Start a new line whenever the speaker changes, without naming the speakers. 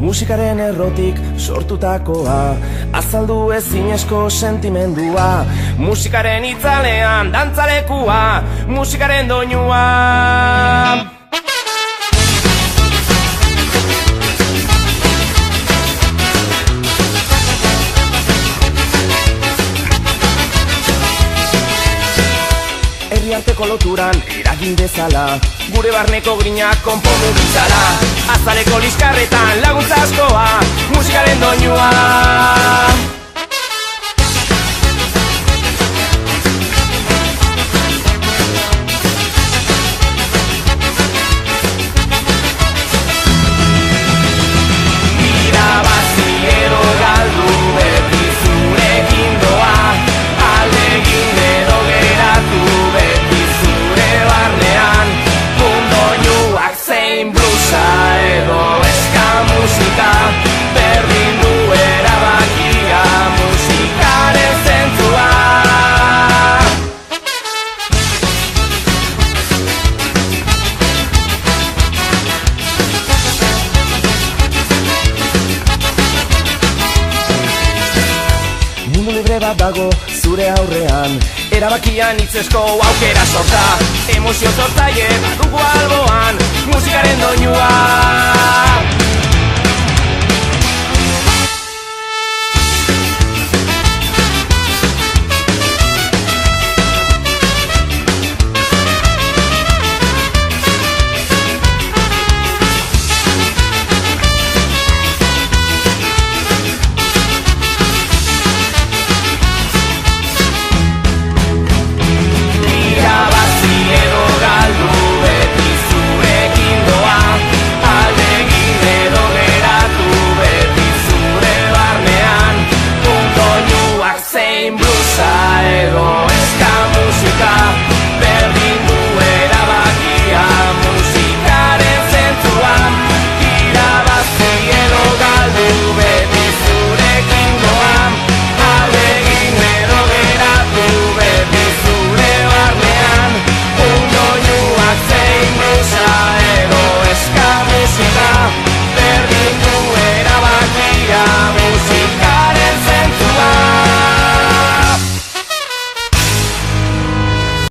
musikaren errotik sortutakoa, azaldu ezinezko sentimendua, musikaren itzalean dantzalekua, musikaren doinua. Herriarteko loturan eragin dezala, gure barneko grinak konpondu ditzala, azaleko liskarretan laguntza askoa, musikaren doinua. Irabazi edo galdu beti zurekin doa, alegin edo geratu beti zure barnean, mundoinuak zein blusa edo eska musika, berdin du erabakia musikaren zentzua. Mundu libre bat dago zure aurrean, erabakian hitzesko aukera sorta, emozio sortzaile badugu alboan,